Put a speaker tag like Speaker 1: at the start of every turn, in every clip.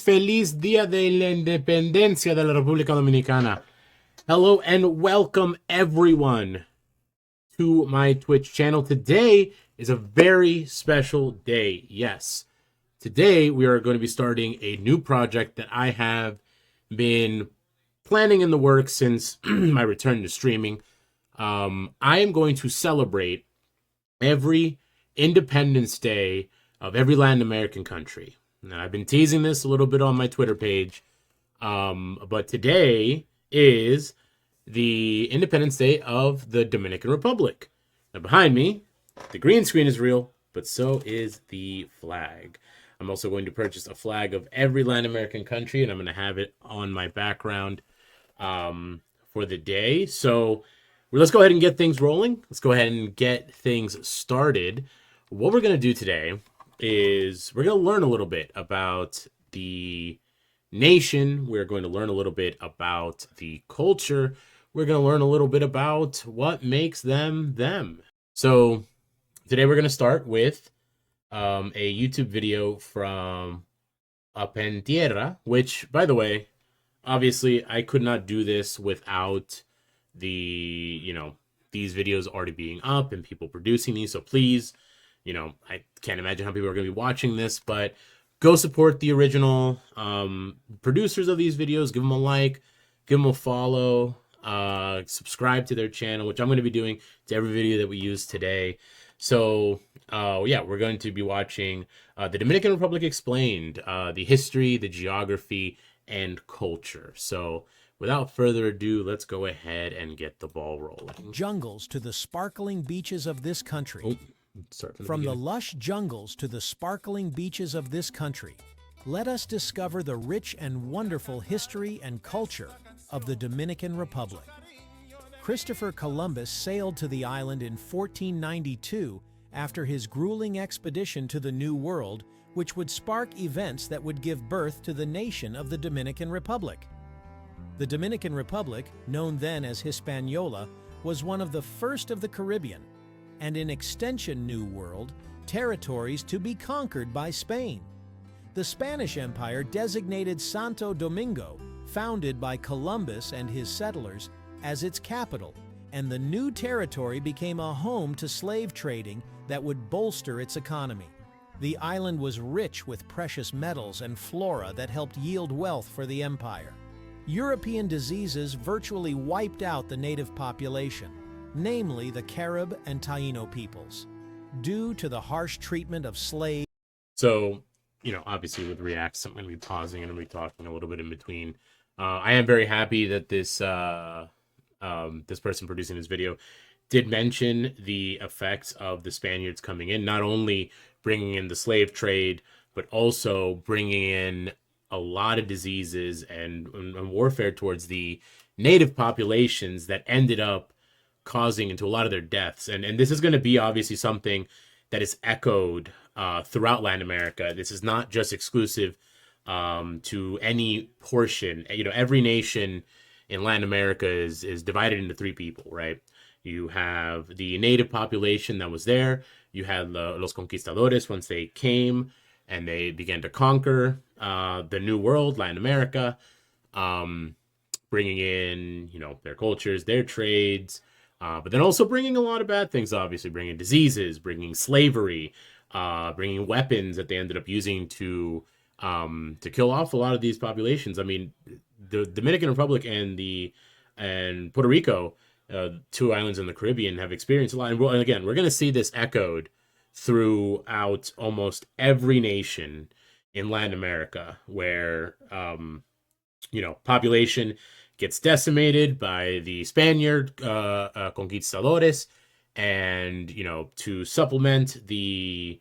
Speaker 1: Feliz Día de la Independencia de la República Dominicana. Hello and welcome everyone to my Twitch channel. Today is a very special day. Yes, today we are going to be starting a new project that I have been planning in the works since my return to streaming. I am going to celebrate every Independence Day of every Latin American country. Now, I've been teasing this a little bit on my Twitter page, but today is the Independence Day of the Dominican Republic. Now, behind me, the green screen is real, but so is the flag. I'm also going to purchase a flag of every Latin American country, and I'm going to have it on my background for the day. So let's go ahead and get things rolling. Let's go ahead and get things started. What we're going to do today is we're going to learn a little bit about the nation. We're going to learn a little bit about the culture. We're going to learn a little bit about what makes them them. So today we're going to start with a YouTube video from Up en Tierra, which, by the way, obviously I could not do this without these videos already being up and people producing these. So please, I can't imagine how people are going to be watching this, but go support the original producers of these videos. Give them a like, give them a follow, subscribe to their channel, which I'm going to be doing to every video that we use today. So, we're going to be watching the Dominican Republic Explained, the history, the geography, and culture. So, without further ado, let's go ahead and get the ball rolling.
Speaker 2: Jungles to the sparkling beaches of this country. From the lush jungles to the sparkling beaches of this country, let us discover the rich and wonderful history and culture of the Dominican Republic. Christopher Columbus sailed to the island in 1492 after his grueling expedition to the New World, which would spark events that would give birth to the nation of the Dominican Republic. The Dominican Republic, known then as Hispaniola, was one of the first of the Caribbean, and in extension New World, territories to be conquered by Spain. The Spanish Empire designated Santo Domingo, founded by Columbus and his settlers, as its capital, and the new territory became a home to slave trading that would bolster its economy. The island was rich with precious metals and flora that helped yield wealth for the empire. European diseases virtually wiped out the native population, namely the Carib and Taino peoples, due to the harsh treatment of slaves.
Speaker 1: So, obviously with Reacts, I'm going to be pausing and I'm going to be talking a little bit in between. I am very happy that this person producing this video did mention the effects of the Spaniards coming in, not only bringing in the slave trade, but also bringing in a lot of diseases and warfare towards the native populations that ended up causing into a lot of their deaths. And this is going to be obviously something that is echoed throughout Latin America. This is not just exclusive to any portion. Every nation in Latin America is divided into three people, right? You have the native population that was there. You had los conquistadores once they came and they began to conquer the New World, Latin America, bringing in, their cultures, their trades, but then also bringing a lot of bad things, obviously, bringing diseases, bringing slavery, bringing weapons that they ended up using to kill off a lot of these populations. I mean, the Dominican Republic and Puerto Rico, two islands in the Caribbean, have experienced a lot. And again, we're going to see this echoed throughout almost every nation in Latin America where, population gets decimated by the Spaniard conquistadores, and to supplement the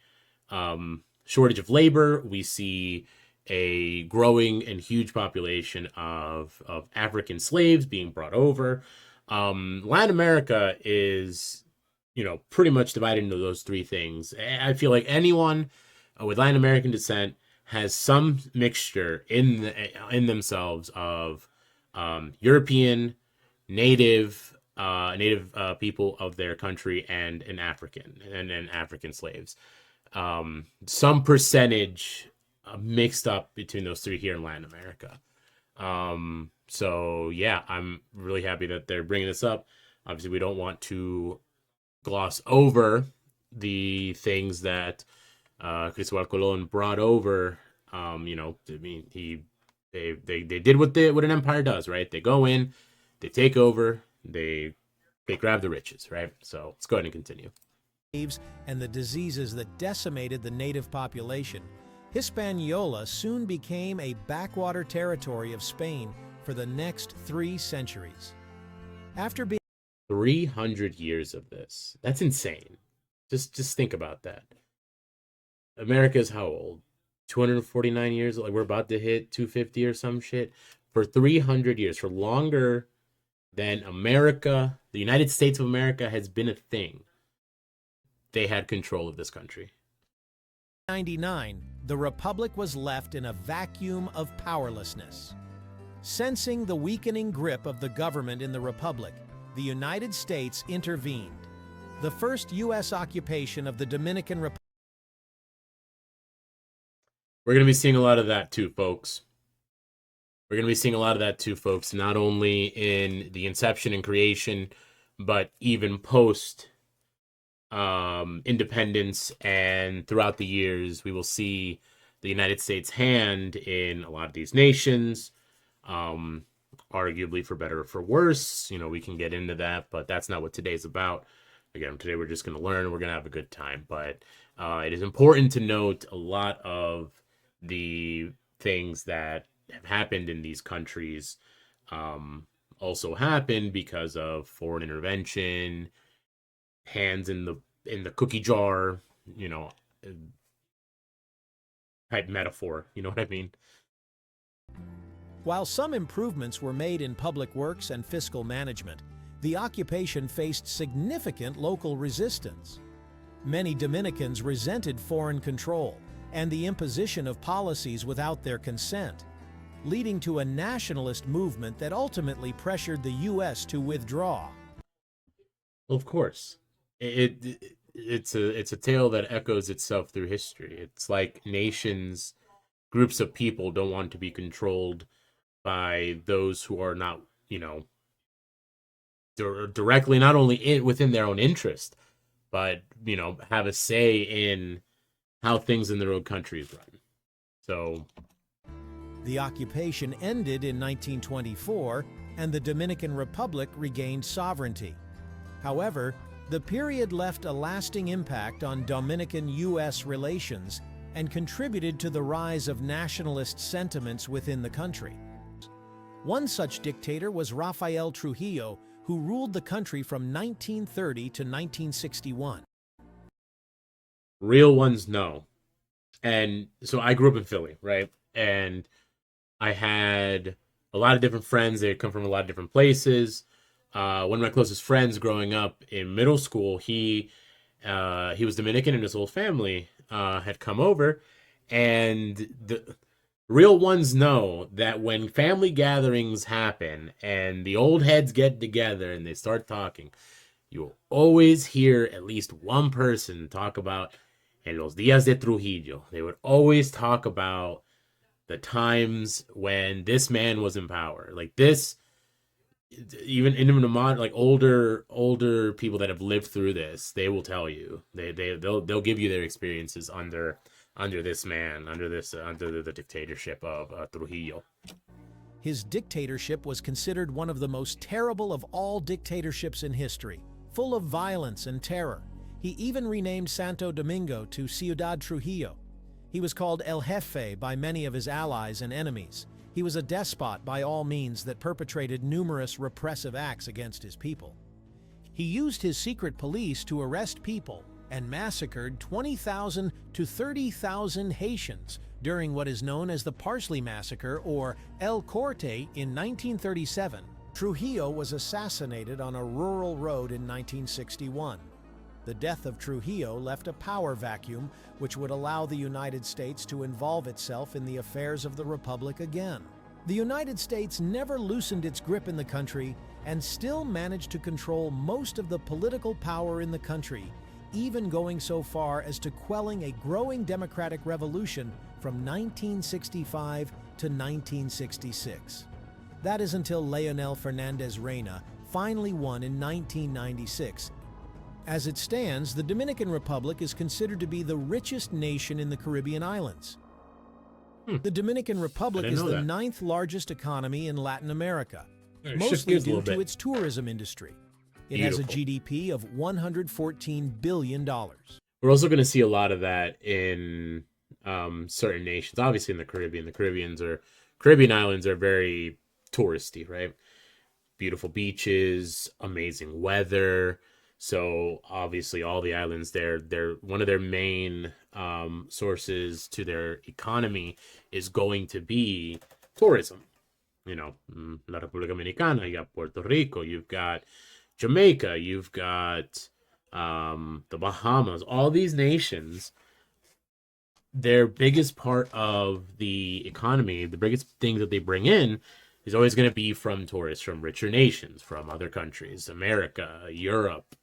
Speaker 1: shortage of labor, we see a growing and huge population of African slaves being brought over. Latin America is, pretty much divided into those three things. I feel like anyone with Latin American descent has some mixture in themselves of European, native people of their country, and an African and African slaves. Some percentage mixed up between those three here in Latin America. So yeah, I'm really happy that they're bringing this up. Obviously, we don't want to gloss over the things that Cristobal Colon brought over. I mean, they did what an empire does, right? They go in, they take over, they grab the riches, right? So let's go ahead and continue.
Speaker 2: And the diseases that decimated the native population, Hispaniola soon became a backwater territory of Spain for the next 3 centuries. After being
Speaker 1: 300 years of this, that's insane. Just think about that. America's how old? 249 years? Like, we're about to hit 250 or some shit. For 300 years, for longer than America, the United States of America has been a thing, they had control of this country.
Speaker 2: 1999, the Republic was left in a vacuum of powerlessness. Sensing the weakening grip of the government in the Republic, the United States intervened. The first U.S. occupation of the Dominican Republic.
Speaker 1: We're going to be seeing a lot of that too, folks. Not only in the inception and creation, but even post independence, and throughout the years, we will see the United States' hand in a lot of these nations, arguably for better or for worse. We can get into that, but that's not what today's about. Again, today we're just going to learn, and we're going to have a good time, but it is important to note a lot of the things that have happened in these countries also happened because of foreign intervention, hands in the cookie jar, type metaphor. You know what I mean?
Speaker 2: While some improvements were made in public works and fiscal management, the occupation faced significant local resistance. Many Dominicans resented foreign control and the imposition of policies without their consent, leading to a nationalist movement that ultimately pressured the U.S. to withdraw.
Speaker 1: Well, of course. It's a tale that echoes itself through history. It's like nations, groups of people don't want to be controlled by those who are not, directly, not only within their own interest, but have a say in how things in their own countries run. So
Speaker 2: the occupation ended in 1924, and the Dominican Republic regained sovereignty. However, the period left a lasting impact on Dominican-U.S. relations and contributed to the rise of nationalist sentiments within the country. One such dictator was Rafael Trujillo, who ruled the country from 1930 to 1961.
Speaker 1: Real ones know. And so I grew up in Philly, right? And I had a lot of different friends. They come from a lot of different places. One of my closest friends growing up in middle school, he was Dominican, and his whole family had come over. And the real ones know that when family gatherings happen and the old heads get together and they start talking, you'll always hear at least one person talk about en los días de Trujillo. They would always talk about the times when this man was in power. Like this, even in the modern, like older people that have lived through this, they will tell you. They'll give you their experiences under this man, under the dictatorship of Trujillo.
Speaker 2: His dictatorship was considered one of the most terrible of all dictatorships in history, full of violence and terror. He even renamed Santo Domingo to Ciudad Trujillo. He was called El Jefe by many of his allies and enemies, He was a despot by all means that perpetrated numerous repressive acts against his people. He used his secret police to arrest people and massacred 20,000 to 30,000 Haitians during what is known as the Parsley Massacre, or El Corte, in 1937. Trujillo was assassinated on a rural road in 1961. The death of Trujillo left a power vacuum which would allow the United States to involve itself in the affairs of the Republic again. The United States never loosened its grip in the country and still managed to control most of the political power in the country, even going so far as to quelling a growing democratic revolution from 1965 to 1966. That is until Leonel Fernandez Reina finally won in 1996. As it stands, the Dominican Republic is considered to be the richest nation in the Caribbean islands. The Dominican Republic is the 9th largest economy in Latin America, mostly due to its tourism industry. It has a GDP of $114 billion.
Speaker 1: We're also going to see a lot of that in certain nations. Obviously in the Caribbean. Caribbean islands are very touristy, right? Beautiful beaches, amazing weather. So obviously all the islands they're one of their main sources to their economy is going to be tourism. You know, La República Dominicana, you got Puerto Rico, you've got Jamaica, you've got the Bahamas. All these nations, their biggest part of the economy, the biggest thing that they bring in is always going to be from tourists, from richer nations, from other countries, America, Europe,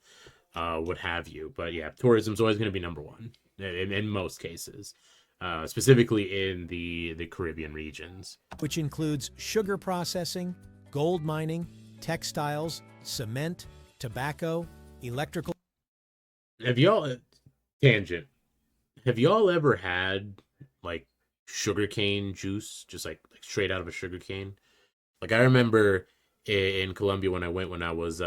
Speaker 1: what have you. But yeah, tourism is always going to be number one in most cases, specifically in the Caribbean regions.
Speaker 2: Which includes sugar processing, gold mining, textiles, cement, tobacco, electrical.
Speaker 1: Have y'all ever had like sugarcane juice, just like straight out of a sugarcane? Like I remember in Colombia when I was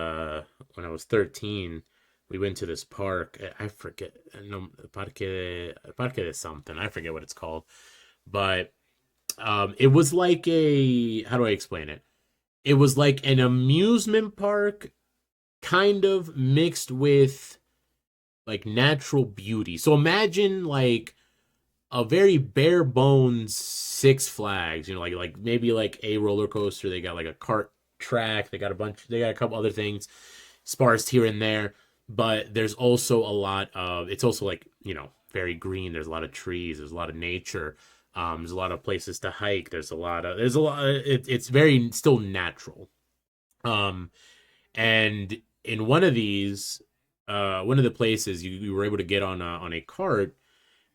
Speaker 1: 13, we went to this park. I forget, no, Parque de something. I forget what it's called, but it was like how do I explain it? It was like an amusement park, kind of mixed with like natural beauty. So imagine like a very bare bones Six Flags, you know, like maybe like a roller coaster. They got like a kart track. They got a couple other things sparsed here and there. But there's also it's also like, you know, very green. There's a lot of trees. There's a lot of nature. There's a lot of places to hike. It's very still natural. And in one of the places you were able to get on a cart,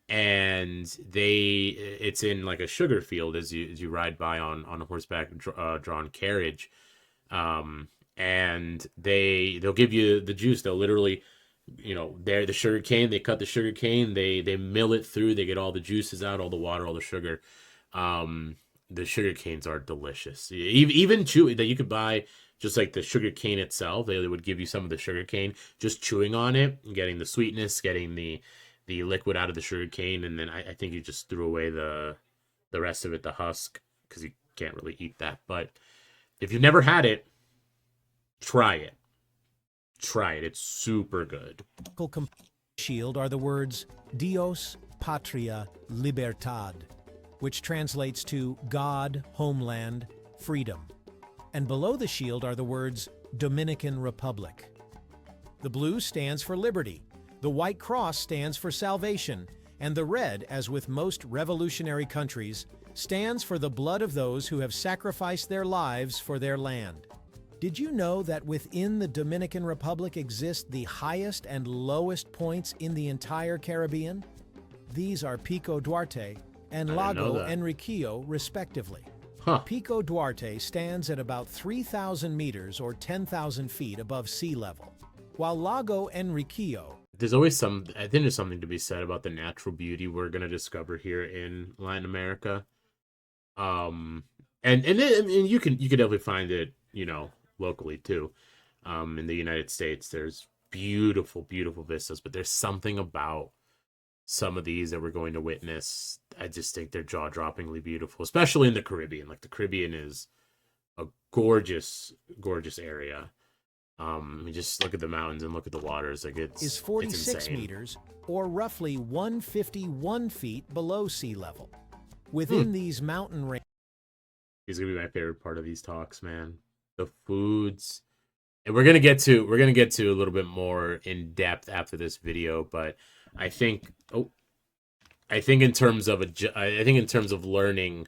Speaker 1: and it's in like a sugar field as you ride by on a horseback drawn carriage. And they'll give you the juice. They'll literally, you know, the sugar cane, they cut the sugar cane, they mill it through, they get all the juices out, all the water, all the sugar. The sugar canes are delicious. Even chew that you could buy just like the sugar cane itself. They would give you some of the sugar cane, just chewing on it and getting the sweetness, getting the liquid out of the sugar cane, and then I think you just threw away the rest of it, the husk, because you can't really eat that. But if you've never had it, try it. It's super good.
Speaker 2: Shield are the words Dios, Patria, Libertad, which translates to God, homeland, freedom. And below the shield are the words Dominican Republic. The blue stands for liberty, the white cross stands for salvation, and the red, as with most revolutionary countries, stands for the blood of those who have sacrificed their lives for their land. Did you know that within the Dominican Republic exist the highest and lowest points in the entire Caribbean? These are Pico Duarte and Lago Enriquillo, respectively. Pico Duarte stands at about 3,000 meters or 10,000 feet above sea level, while Lago Enriquillo...
Speaker 1: I think there's something to be said about the natural beauty we're going to discover here in Latin America. And you could definitely find it, you know, locally too. In the United States, there's beautiful, beautiful vistas, but there's something about some of these that we're going to witness I just think they're jaw-droppingly beautiful, especially in the Caribbean. Like, the Caribbean is a gorgeous, gorgeous area. You just look at the mountains and look at the waters. Like,
Speaker 2: is 46
Speaker 1: insane.
Speaker 2: meters, or roughly 151 feet below sea level. Within these mountain ranges,
Speaker 1: These are gonna be my favorite part of these talks, man. The foods, and we're gonna get to a little bit more in depth after this video. But I think in terms of learning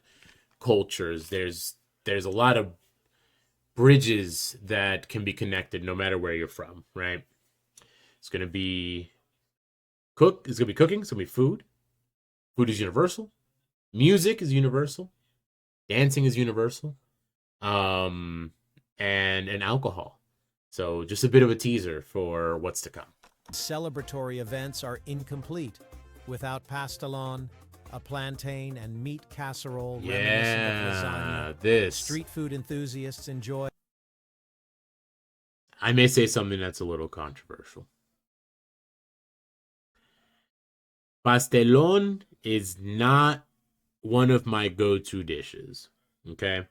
Speaker 1: cultures, there's a lot of bridges that can be connected no matter where you're from, right? It's gonna be cooking, it's gonna be food. Food is universal. Music is universal. Dancing is universal. And alcohol. So just a bit of a teaser for what's to come.
Speaker 2: celebratory events are incomplete without pastelon, a plantain and meat casserole reminiscent of lasagna.
Speaker 1: This.
Speaker 2: Street food enthusiasts enjoy.
Speaker 1: I may say something that's a little controversial. Pastelón is not one of my go-to dishes, okay?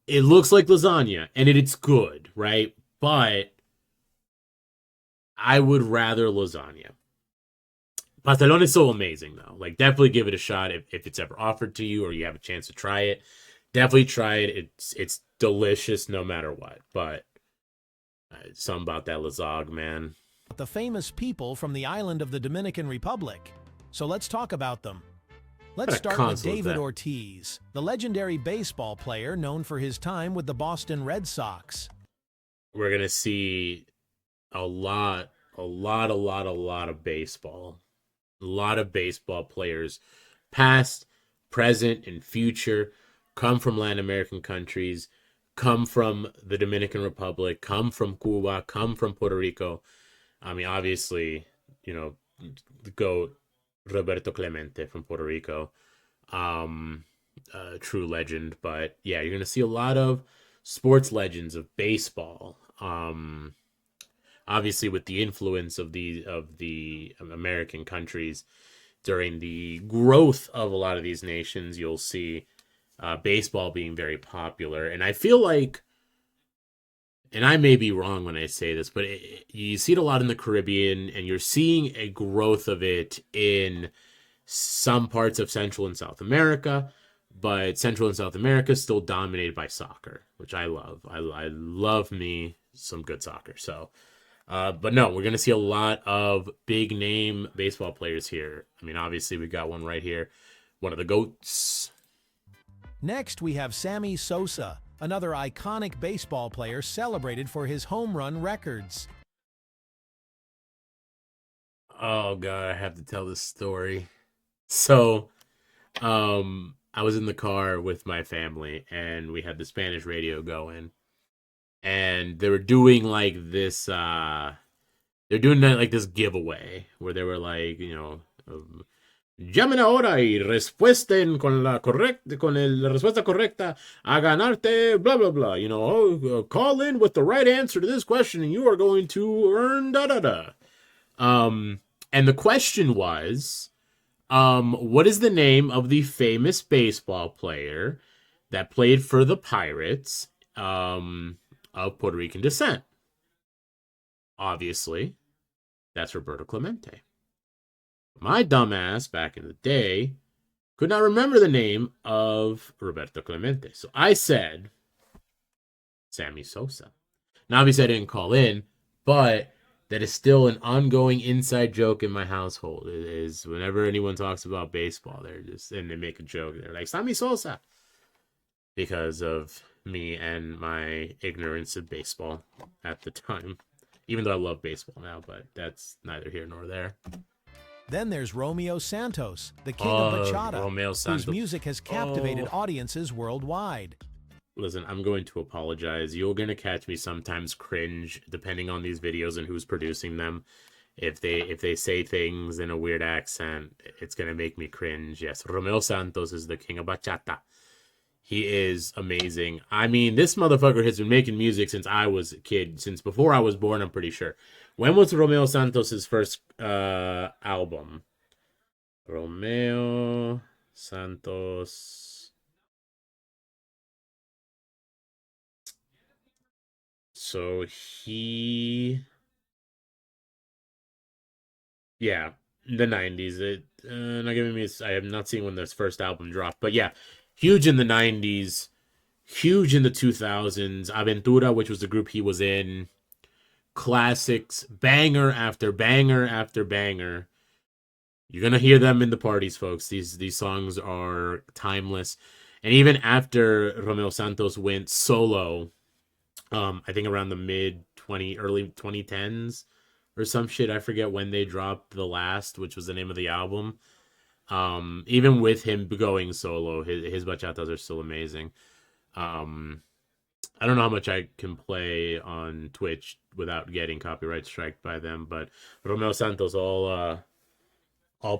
Speaker 1: It looks like lasagna, and it's good, right? But I would rather lasagna. Pastelón is so amazing, though. Like, definitely give it a shot if it's ever offered to you or you have a chance to try it. Definitely try it. It's delicious no matter what. But something about that lasagna, man.
Speaker 2: The famous people from the island of the Dominican Republic. So let's talk about them. Let's start with David Ortiz, the legendary baseball player known for his time with the Boston Red Sox.
Speaker 1: We're going to see a lot of baseball. A lot of baseball players, past, present, and future, come from Latin American countries, come from the Dominican Republic, come from Cuba, come from Puerto Rico. I mean, obviously, you know, the GOAT, Roberto Clemente from Puerto Rico, true legend. But yeah, you're gonna see a lot of sports legends of baseball. Obviously, with the influence of the American countries during the growth of a lot of these nations, you'll see baseball being very popular. And I feel like, and I may be wrong when I say this, but you see it a lot in the Caribbean, and you're seeing a growth of it in some parts of Central and South America, but Central and South America is still dominated by soccer, which I love. I love me some good soccer. So, but no, we're going to see a lot of big name baseball players here. I mean, obviously we got one right here, one of the GOATs.
Speaker 2: Next, we have Sammy Sosa, another iconic baseball player celebrated for his home run records.
Speaker 1: Oh, God, I have to tell this story. So, I was in the car with my family, and we had the Spanish radio going. And they were doing, like, this, they're doing, like, this giveaway, where they were, like, you know, llamen ahora y respuesten con la respuesta correcta a ganarte, blah, blah, blah. You know, call in with the right answer to this question and you are going to earn da-da-da. And the question was, what is the name of the famous baseball player that played for the Pirates of Puerto Rican descent? Obviously, that's Roberto Clemente. My dumbass back in the day could not remember the name of Roberto Clemente. So I said Sammy Sosa. Now, obviously, I didn't call in, but that is still an ongoing inside joke in my household. It is whenever anyone talks about baseball, and they make a joke. They're like, Sammy Sosa. Because of me and my ignorance of baseball at the time. Even though I love baseball now, but that's neither here nor there.
Speaker 2: Then there's Romeo Santos, the king of bachata, whose music has captivated audiences worldwide.
Speaker 1: Listen, I'm going to apologize. You're going to catch me sometimes cringe, depending on these videos and who's producing them. If they say things in a weird accent, it's going to make me cringe. Yes, Romeo Santos is the king of bachata. He is amazing. I mean, this motherfucker has been making music since I was a kid, since before I was born, I'm pretty sure. When was Romeo Santos' first album? Romeo Santos. So yeah, the 90s. Not giving me. I have not seen when this first album dropped, but yeah, huge in the 90s, huge in the 2000s. Aventura, which was the group he was in, classics, banger after banger after banger. You're gonna hear them in the parties, folks. These songs are timeless, and even after Romeo Santos went solo, I think around the early 2010s or some shit. I forget when they dropped The Last, which was the name of the album. Even with him going solo, his bachatas are still amazing. I don't know how much I can play on Twitch without getting copyright striked by them, but Romeo Santos, all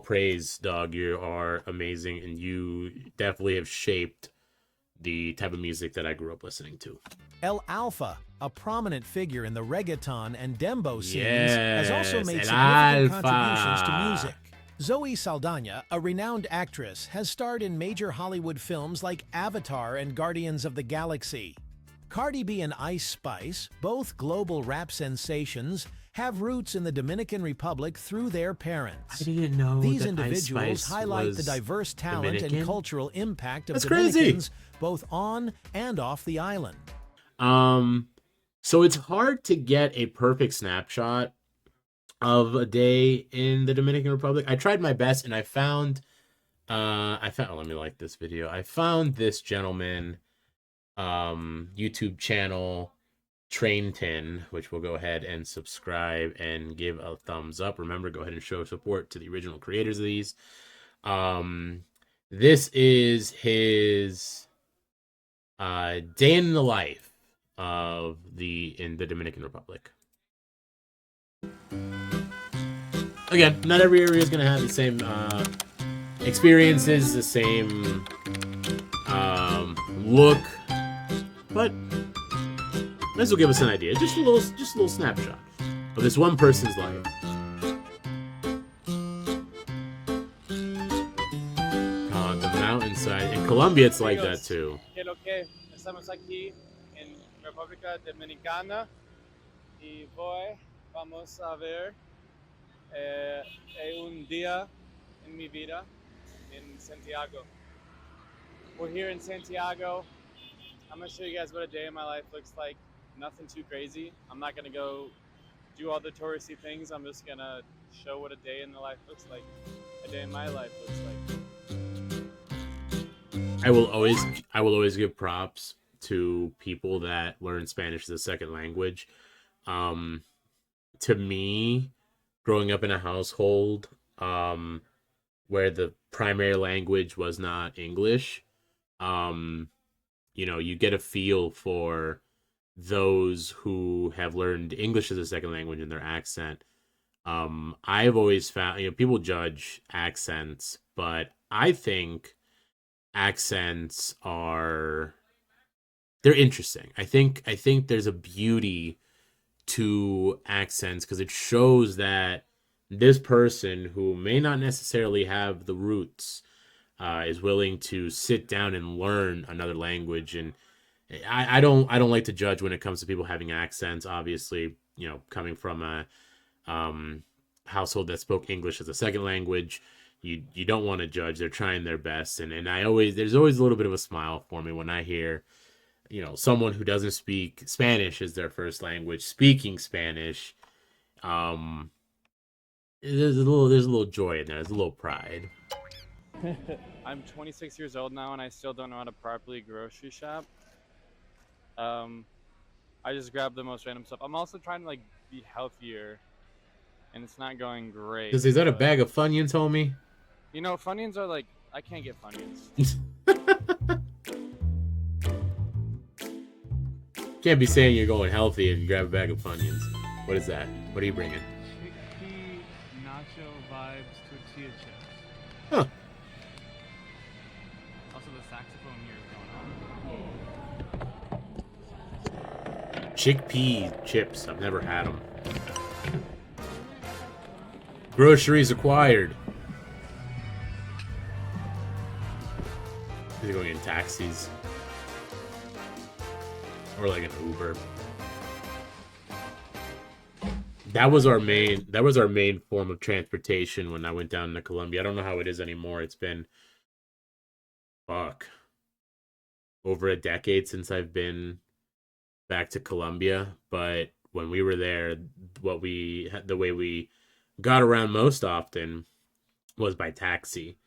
Speaker 1: praise, dog. You are amazing, and you definitely have shaped the type of music that I grew up listening to.
Speaker 2: El Alfa, a prominent figure in the reggaeton and dembow scenes, has also made significant contributions to music. Zoe Saldana, a renowned actress, has starred in major Hollywood films like Avatar and Guardians of the Galaxy. Cardi B and Ice Spice, both global rap sensations, have roots in the Dominican Republic through their parents.
Speaker 1: I didn't know
Speaker 2: these
Speaker 1: that
Speaker 2: individuals
Speaker 1: Ice Spice
Speaker 2: highlight
Speaker 1: was
Speaker 2: the diverse talent
Speaker 1: Dominican?
Speaker 2: and cultural impact of
Speaker 1: That's
Speaker 2: Dominicans,
Speaker 1: crazy.
Speaker 2: both on and off the island.
Speaker 1: So it's hard to get a perfect snapshot of a day in the Dominican Republic. I tried my best, and I found, let me like this video. I found this gentleman, YouTube channel, Train Tin, which we'll go ahead and subscribe and give a thumbs up. Remember, go ahead and show support to the original creators of these. This is his day in the life of in the Dominican Republic. Again, not every area is going to have the same experiences, the same look, but this will give us an idea. Just a little snapshot of this one person's life. The mountainside. In Colombia, it's like that too.
Speaker 3: Estamos aquí en República Dominicana y vamos a ver un día en mi vida in Santiago. We're here in Santiago. I'm going to show you guys what a day in my life looks like. Nothing too crazy. I'm not going to go do all the touristy things. I'm just going to show what a day in the life looks like. A day in my life looks like.
Speaker 1: I will always give props to people that learn Spanish as a second language. To me, growing up in a household where the primary language was not English, you get a feel for those who have learned English as a second language and their accent. I've always found, people judge accents, but I think accents they're interesting. I think there's a beauty to accents because it shows that this person who may not necessarily have the roots is willing to sit down and learn another language. And I don't like to judge when it comes to people having accents. Obviously, coming from a household that spoke English as a second language, you don't want to judge. They're trying their best, and there's always a little bit of a smile for me when I hear someone who doesn't speak Spanish as their first language speaking Spanish. There's a little joy in there. There's a little pride.
Speaker 3: I'm 26 years old now, and I still don't know how to properly grocery shop. I just grab the most random stuff. I'm also trying to be healthier, and it's not going great.
Speaker 1: Is that a bag of Funyuns, homie?
Speaker 3: Funyuns are I can't get Funyuns.
Speaker 1: Can't be saying you're going healthy and grab a bag of Funyuns. What is that? What are you bringing?
Speaker 3: Chickpea nacho vibes tortilla chips.
Speaker 1: Huh.
Speaker 3: Also, the saxophone here is going on.
Speaker 1: Chickpea chips. I've never had them. Groceries acquired. He's going in taxis. Or like an Uber. That was our main form of transportation when I went down to Colombia. I don't know how it is anymore. It's been over a decade since I've been back to Colombia, but when we were there, the way we got around most often was by taxi.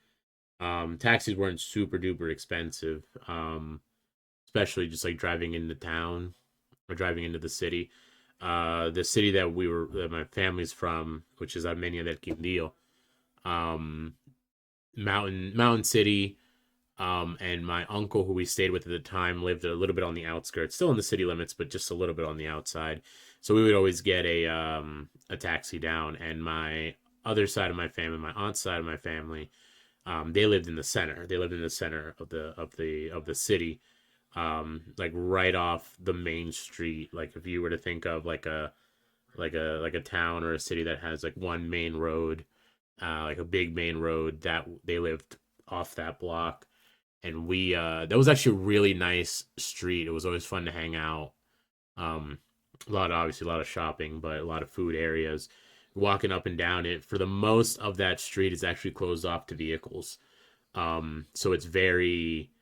Speaker 1: Taxis weren't super duper expensive, especially just like driving into town or driving into the city. The city that my family's from, which is Armenia del Quindío, mountain city. And my uncle, who we stayed with at the time, lived a little bit on the outskirts, still in the city limits, but just a little bit on the outside. So we would always get a taxi down. And my other side of my family, my aunt's side of my family, they lived in the center. They lived in the center of the city, like right off the main street. Like if you were to think of like a town or a city that has like one main road, like a big main road, that they lived off that block. And that was actually a really nice street. It was always fun to hang out. Obviously a lot of shopping, but a lot of food areas. Walking up and down it, for the most of that street is actually closed off to vehicles. So it's very,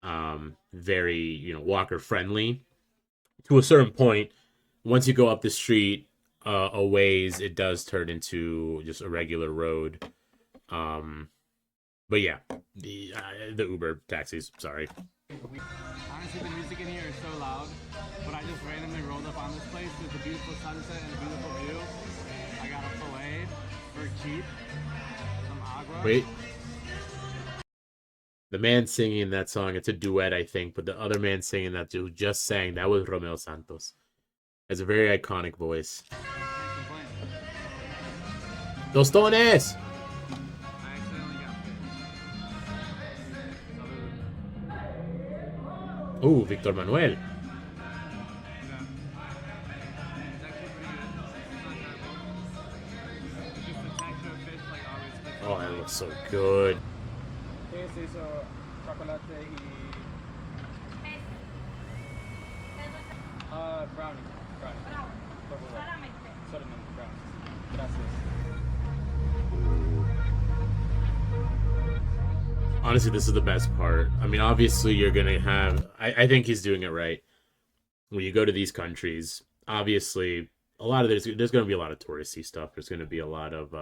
Speaker 1: very, walker friendly to a certain point. Once you go up the street a ways, it does turn into just a regular road. But yeah, the Uber taxis, sorry.
Speaker 3: Honestly, the music in here is so loud, but I just randomly rolled up on this place. There's a beautiful sunset and a beautiful view. I got a filet for cheap, some agua.
Speaker 1: Wait. The man singing that song, it's a duet, I think, but the other man singing that who just sang, that was Romeo Santos. Has a very iconic voice. Tostones! Víctor Manuel. Oh, that looks so good.
Speaker 3: Brownie.
Speaker 1: Honestly, this is the best part. I mean, obviously, you're going to have... I think he's doing it right. When you go to these countries, obviously, there's going to be a lot of touristy stuff. There's going to be a lot of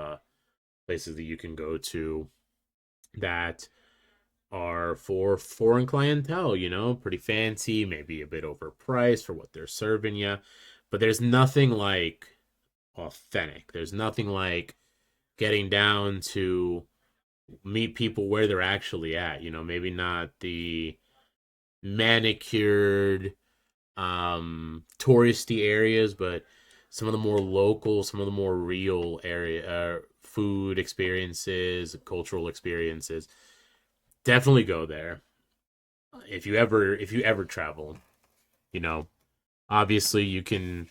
Speaker 1: places that you can go to that are for foreign clientele, pretty fancy, maybe a bit overpriced for what they're serving you. But there's nothing like authentic. There's nothing like getting down to meet people where they're actually at, maybe not the manicured touristy areas, but some of the more local, some of the more real area food experiences, cultural experiences. Definitely go there if you ever travel. Obviously you can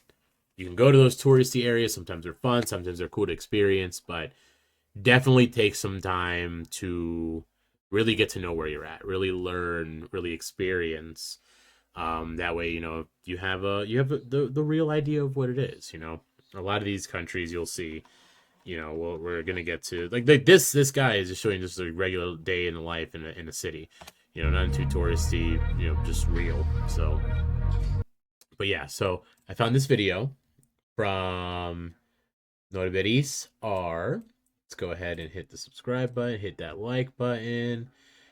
Speaker 1: go to those touristy areas. Sometimes they're fun, sometimes they're cool to experience, but definitely take some time to really get to know where you're at, really learn, really experience. That way, you have the real idea of what it is. A lot of these countries you'll see, well, we're gonna get to like this guy is just showing just a regular day in the life in a city, not too touristy, just real. So, but yeah, so I found this video from Norberis R. Let's go ahead and hit the subscribe button, hit that like button,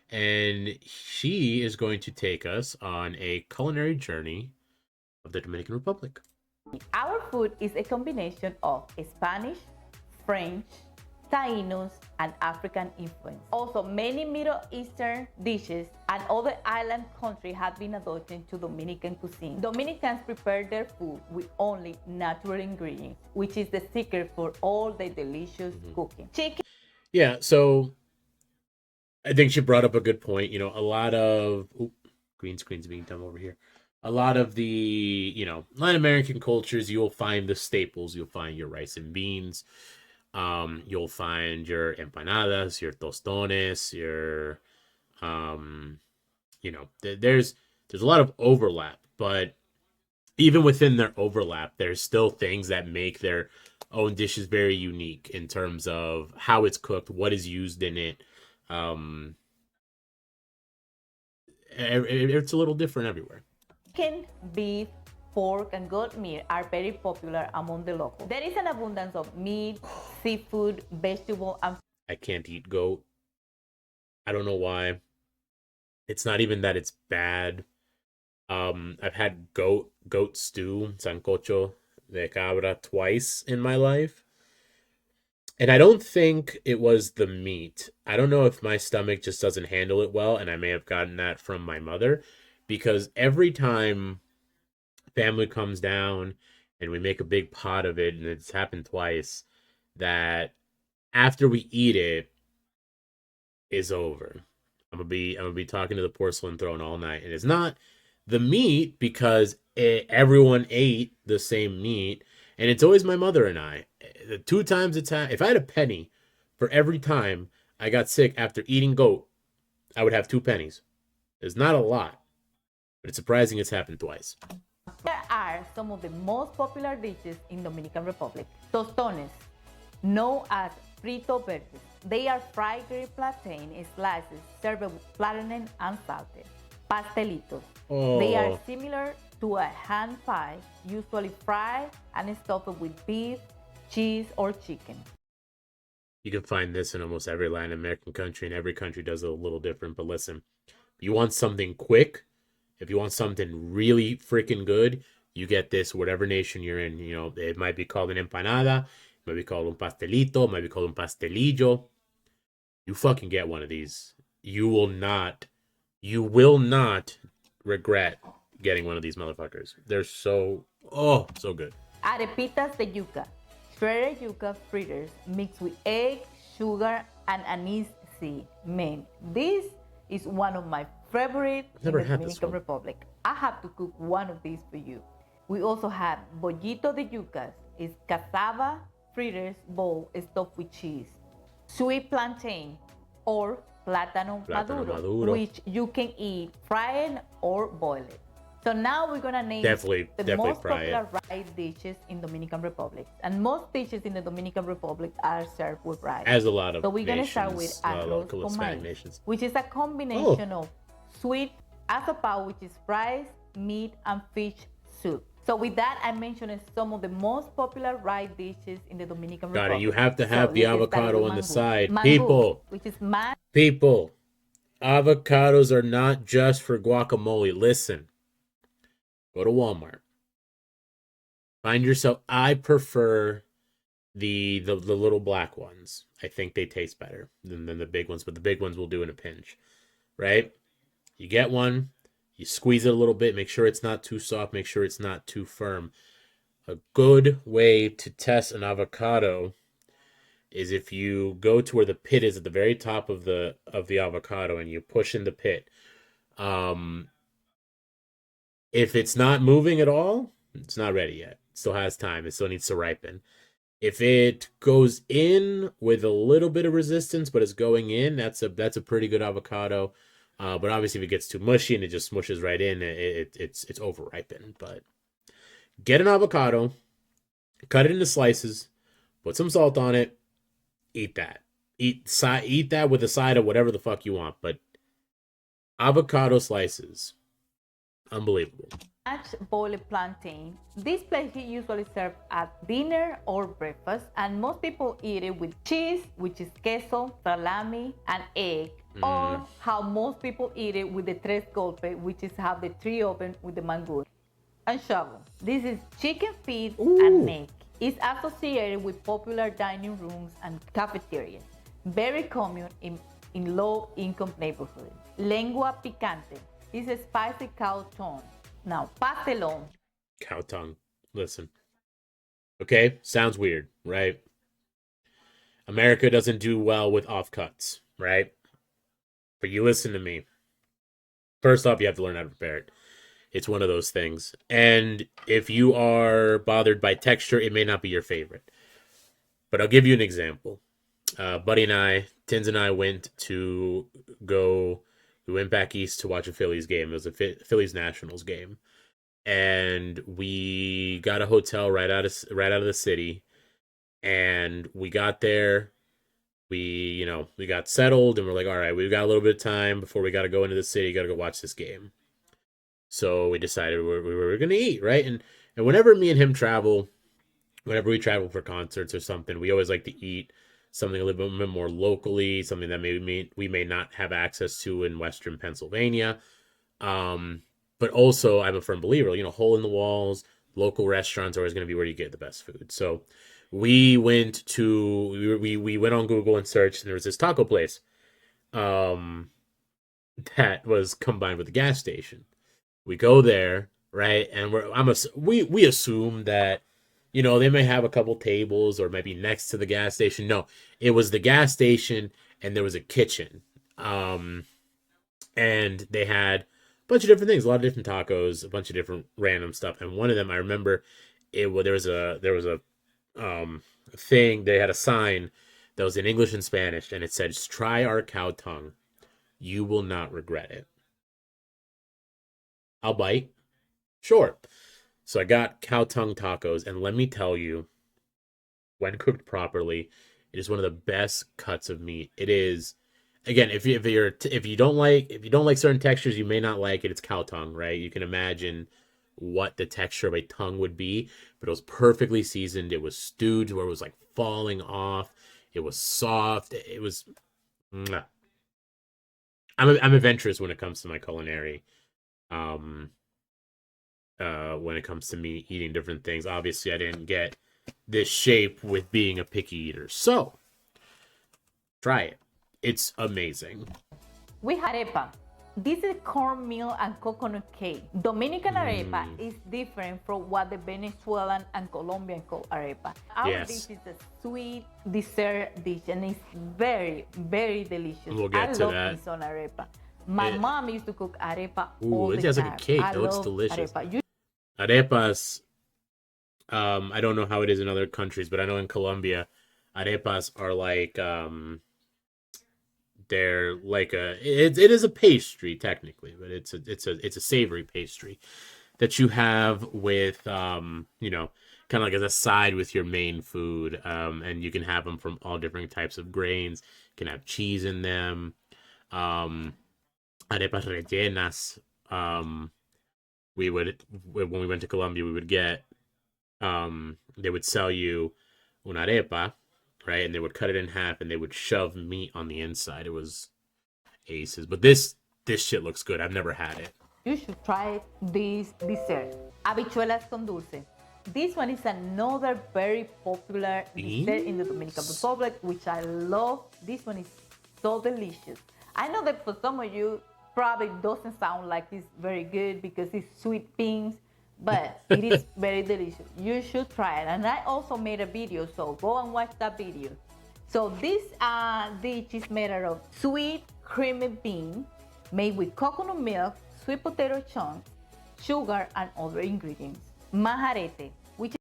Speaker 1: and she is going to take us on a culinary journey of the Dominican Republic.
Speaker 4: Our food is a combination of Spanish, French, Taínos, and African influence. Also, many Middle Eastern dishes and other island countries have been adopted to Dominican cuisine. Dominicans prepare their food with only natural ingredients, which is the secret for all the delicious cooking. Chicken.
Speaker 1: Yeah, so I think she brought up a good point. A lot of green screen's being done over here. A lot of the, Latin American cultures, you'll find the staples. You'll find your rice and beans. You'll find your empanadas, your tostones, your you know, there's a lot of overlap, but even within their overlap, there's still things that make their own dishes very unique in terms of how it's cooked, what is used in it. It's a little different everywhere.
Speaker 4: Chicken, beef, pork, and goat meat are very popular among the locals. There is an abundance of meat, seafood, vegetable, and
Speaker 1: I can't eat goat. I don't know why. It's not even that it's bad. I've had goat stew, sancocho de cabra, twice in my life. And I don't think it was the meat. I don't know if my stomach just doesn't handle it well, and I may have gotten that from my mother, because every time family comes down and we make a big pot of it, and it's happened twice, that after we eat it, is over. I'm gonna be talking to the porcelain throne all night, and it's not the meat because everyone ate the same meat, and it's always my mother and I. The 2 times if I had a penny for every time I got sick after eating goat, I would have 2 pennies. It's not a lot, but it's surprising it's happened twice.
Speaker 4: There are some of the most popular dishes in Dominican Republic. Tostones, known as frito verdes. They are fried green plantain slices served with flattened and salted. Pastelitos.
Speaker 1: Oh.
Speaker 4: They are similar to a hand pie, usually fried and stuffed with beef, cheese, or chicken.
Speaker 1: You can find this in almost every Latin American country, and every country does it a little different. But listen, if you want something quick, if you want something really freaking good, you get this whatever nation you're in. You know, it might be called an empanada, it might be called un pastelito, it might be called un pastelillo. You fucking get one of these. You will not regret getting one of these motherfuckers. They're so good.
Speaker 4: Arepitas de yuca. Shredded yuca fritters mixed with egg, sugar, and anise seed. Man, this is one of my favorites in the Dominican Republic. I have to cook one of these for you. We also have bollito de yucas. It's cassava fritters bowl stuffed with cheese. Sweet plantain or plátano maduro, which you can eat fried or boiled. So now we're gonna name the most popular rice dishes in Dominican Republic. And most dishes in the Dominican Republic are served with rice.
Speaker 1: As a lot of
Speaker 4: So we're gonna start with arroz con maíz, which is a combination of sweet asopao, which is rice, meat, and fish soup. So with that, I mentioned some of the most popular rice dishes in the Dominican Republic.
Speaker 1: Got it. You have to have the avocado on the side.
Speaker 4: Mango,
Speaker 1: people,
Speaker 4: which is
Speaker 1: people, avocados are not just for guacamole. Listen, go to Walmart. Find yourself. I prefer the little black ones. I think they taste better than the big ones, but the big ones will do in a pinch, right? You get one. You squeeze it a little bit, make sure it's not too soft, make sure it's not too firm. A good way to test an avocado is if you go to where the pit is at the very top of the avocado and you push in the pit. If it's not moving at all, it's not ready yet. It still has time. It still needs to ripen. If it goes in with a little bit of resistance, but it's going in, that's a pretty good avocado. But obviously, if it gets too mushy and it just smushes right in, it's over ripened. But get an avocado, cut it into slices, put some salt on it, eat that. Eat that with a side of whatever the fuck you want. But avocado slices, unbelievable.
Speaker 4: Mashed boiled plantain. This plate is usually served at dinner or breakfast, and most people eat it with cheese, which is queso, salami, and egg, or how most people eat it with the tres golpe, which is have the 3 open with the mango and shovel. This is chicken feet and neck. It's associated with popular dining rooms and cafeterias. Very common in low-income neighborhoods. Lengua picante is a spicy cow tongue. Now, pastelón.
Speaker 1: Cow tongue. Listen. Okay, sounds weird, right? America doesn't do well with offcuts, right? But you listen to me. First off, you have to learn how to prepare it. It's one of those things. And if you are bothered by texture, it may not be your favorite. But I'll give you an example. Buddy and I, Tins and I went to go We went back east to watch a Phillies game. It was a Phillies Nationals game, and we got a hotel right out of the city. And we got there. We got settled, and we're like, all right, we've got a little bit of time before we got to go into the city. Got to go watch this game. So we decided we were going to eat, right? And whenever me and him travel, whenever we travel for concerts or something, we always like to eat something a little bit more locally, something that maybe we may not have access to in Western Pennsylvania. But also, I'm a firm believer, hole in the walls, local restaurants are always going to be where you get the best food. So we went we went on Google and searched, and there was this taco place that was combined with a gas station. We go there, right? And we assume that, they may have a couple tables or maybe next to the gas station. No, it was the gas station and there was a kitchen. And they had a bunch of different things, a lot of different tacos, a bunch of different random stuff. And one of them, I remember there was a thing, they had a sign that was in English and Spanish, and it said, "Try our cow tongue. You will not regret it." I'll bite. Sure. So I got cow tongue tacos, and let me tell you, when cooked properly, it is one of the best cuts of meat. It is, again, if you don't like certain textures, you may not like it. It's cow tongue, right? You can imagine what the texture of a tongue would be, but it was perfectly seasoned. It was stewed to where it was like falling off. It was soft. It was. Mwah. I'm adventurous when it comes to my culinary. When it comes to me eating different things. Obviously, I didn't get this shape with being a picky eater. So, try it. It's amazing.
Speaker 4: We have arepa. This is cornmeal and coconut cake. Dominican arepa is different from what the Venezuelan and Colombian call arepa. Our dish is a sweet dessert dish, and it's very, very delicious.
Speaker 1: We'll get to that.
Speaker 4: I love me some arepa. My mom used to cook arepa all the time.
Speaker 1: It has like a cake. It looks delicious. Arepas, I don't know how it is in other countries, but I know in Colombia, arepas are like, they're like it is a pastry technically, but it's a savory pastry that you have with, kind of like as a side with your main food, and you can have them from all different types of grains. You can have cheese in them. Arepas rellenas. When we went to Colombia, we would get, they would sell you una arepa, right? And they would cut it in half and they would shove meat on the inside. It was aces. But this shit looks good. I've never had it.
Speaker 4: You should try this dessert. Habichuelas con dulce. This one is another very popular dessert in the Dominican Republic, which I love. This one is so delicious. I know that for some of you, probably doesn't sound like it's very good because it's sweet beans, but it is very delicious. You should try it. And I also made a video, so go and watch that video. So this dish is made out of sweet creamy bean made with coconut milk, sweet potato chunks, sugar, and other ingredients. Majarete, which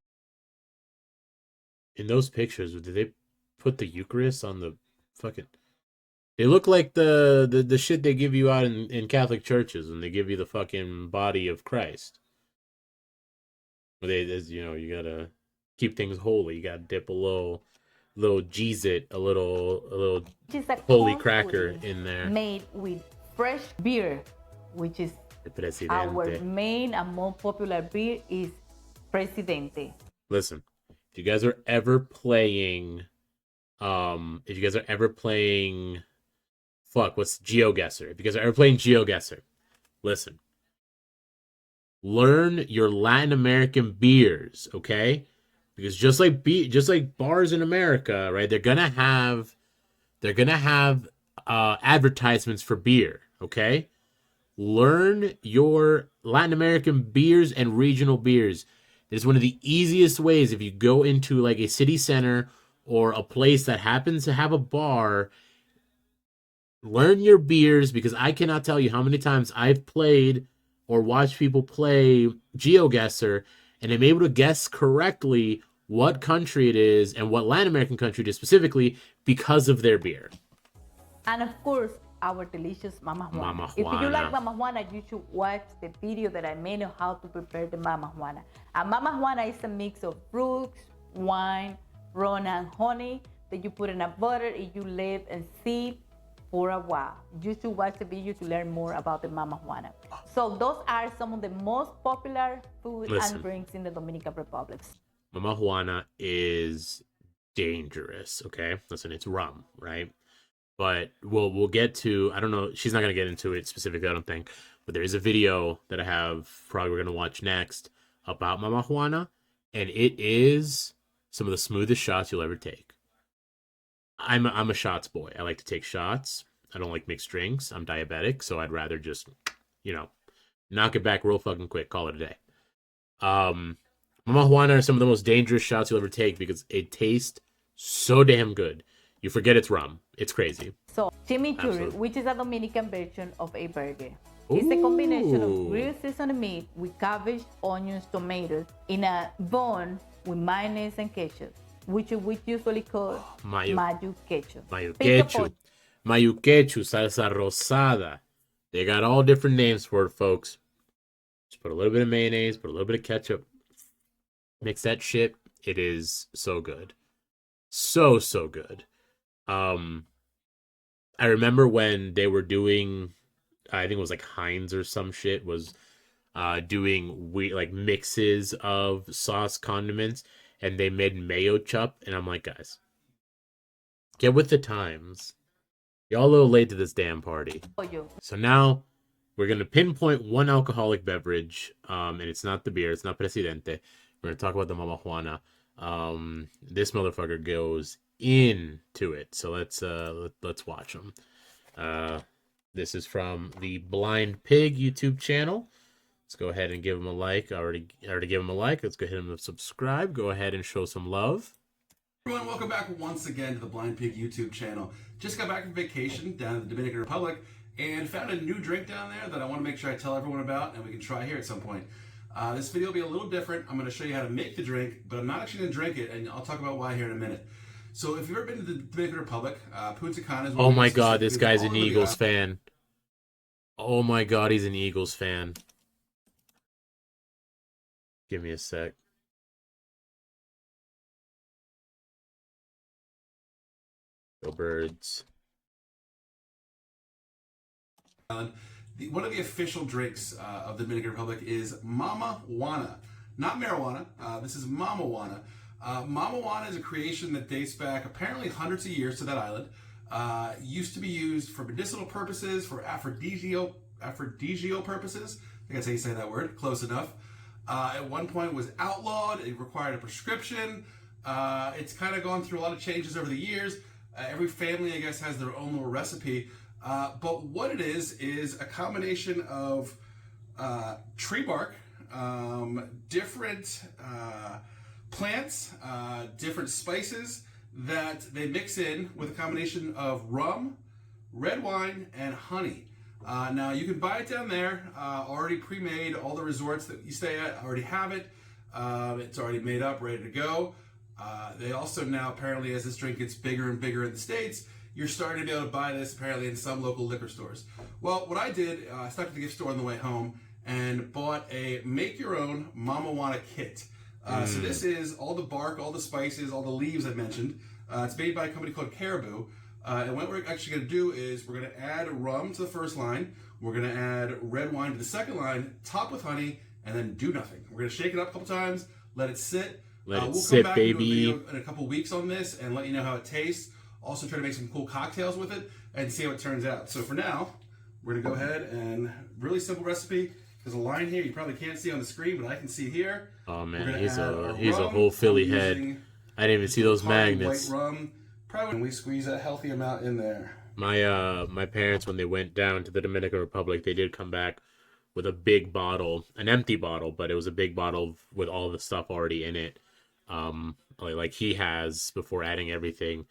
Speaker 1: in those pictures, did they put the Eucharist on the fucking... They look like the shit they give you out in Catholic churches when they give you the fucking body of Christ. You gotta keep things holy. You gotta dip a little Jesus, a little holy cracker in there.
Speaker 4: Made with fresh beer, which is our main and most popular beer is Presidente.
Speaker 1: Listen, if you guys are ever playing, what's GeoGuessr? If you guys are ever playing GeoGuessr, listen. Learn your Latin American beers, okay? Because just like bars in America, right? They're gonna have advertisements for beer, okay? Learn your Latin American beers and regional beers. It's one of the easiest ways if you go into like a city center or a place that happens to have a bar. Learn your beers, because I cannot tell you how many times I've played or watched people play GeoGuessr and I'm able to guess correctly what country it is and what Latin American country it is specifically because of their beer.
Speaker 4: And of course, our delicious Mama Juana.
Speaker 1: Mama
Speaker 4: If you
Speaker 1: Juana.
Speaker 4: like Mama Juana, you should watch the video that I made on how to prepare the Mama Juana. And Mama Juana is a mix of fruits, wine, rum, and honey that you put in a butter and you let and sieve for a while. You should watch the video to learn more about the Mama Juana. So those are some of the most popular food and drinks in the Dominican Republic.
Speaker 1: Mama Juana is dangerous, okay? Listen, it's rum, right? But we'll get to, I don't know, she's not going to get into it specifically, I don't think, but there is a video that I have probably we're going to watch next about Mama Juana, and it is some of the smoothest shots you'll ever take. I'm a shots boy. I like to take shots. I don't like mixed drinks. I'm diabetic, so I'd rather just, knock it back real fucking quick, call it a day. Mama Juana are some of the most dangerous shots you'll ever take because it tastes so damn good. You forget it's rum. It's crazy.
Speaker 4: So, chimichurri, which is a Dominican version of a burger. It's a combination of grilled seasoned meat with cabbage, onions, tomatoes in a bun with mayonnaise and ketchup, which we usually call mayo ketchup.
Speaker 1: Mayo ketchup. Mayo ketchup, salsa rosada. They got all different names for it, folks. Just put a little bit of mayonnaise, put a little bit of ketchup. Mix that shit. It is so good. So good. I remember when they were doing, I think it was like Heinz or some shit, was doing mixes of sauce condiments, and they made mayo chup, and I'm like, guys, get with the times. Y'all a little late to this damn party. So now we're gonna pinpoint one alcoholic beverage, and it's not the beer, it's not Presidente. We're gonna talk about the Mama Juana. This motherfucker goes into it. So let's watch them. This is from the Blind Pig YouTube channel. Let's go ahead and give him a like. I already gave him a like. Let's go ahead and subscribe. Go ahead and show some love.
Speaker 5: Everyone, welcome back once again to the Blind Pig YouTube channel. Just got back from vacation down in the Dominican Republic and found a new drink down there that I want to make sure I tell everyone about and we can try here at some point. This video will be a little different. I'm going to show you how to make the drink, but I'm not actually going to drink it, and I'll talk about why here in a minute. So if you've ever been to the Dominican Republic, Punta Cana is one
Speaker 1: Oh
Speaker 5: of the
Speaker 1: my
Speaker 5: places
Speaker 1: god,
Speaker 5: that
Speaker 1: this
Speaker 5: is
Speaker 1: guy's
Speaker 5: all
Speaker 1: an
Speaker 5: over the
Speaker 1: Eagles
Speaker 5: island.
Speaker 1: fan. Oh my god, he's an Eagles fan. Give me a sec. Go Birds.
Speaker 5: One of the official drinks of the Dominican Republic is Mama Juana. Not marijuana, this is Mama Juana. Mama Juana is a creation that dates back apparently hundreds of years to that island. Used to be used for medicinal purposes, for aphrodisiacal purposes. I think that's how you say that word, close enough. At one point was outlawed, it required a prescription. It's kind of gone through a lot of changes over the years. Every family, I guess, has their own little recipe. But what it is a combination of tree bark, different plants, different spices that they mix in with a combination of rum, red wine, and honey. Now you can buy it down there, already pre-made. All the resorts that you stay at already have it. It's already made up, ready to go. They also now, apparently, as this drink gets bigger and bigger in the States, you're starting to be able to buy this apparently in some local liquor stores. Well, what I did, I stopped at the gift store on the way home and bought a make-your-own Mama Juana kit. So this is all the bark, all the spices, all the leaves I mentioned. It's made by a company called Caribou. And what we're actually going to do is we're going to add rum to the first line. We're going to add red wine to the second line, top with honey, and then do nothing. We're going to shake it up a couple times, let it sit.
Speaker 1: We'll come back
Speaker 5: and do a
Speaker 1: baby.
Speaker 5: video in a couple weeks on this and let you know how it tastes. Also try to make some cool cocktails with it and see how it turns out. So for now, we're gonna go ahead and really simple recipe. There's a line here you probably can't see on the screen, but I can see here.
Speaker 1: Oh man, he's a whole Philly head. I didn't even see those magnets.
Speaker 5: White rum. Probably when we squeeze a healthy amount in there.
Speaker 1: My parents, when they went down to the Dominican Republic, they did come back with a big bottle, an empty bottle, but it was a big bottle with all the stuff already in it. Like he has before adding everything.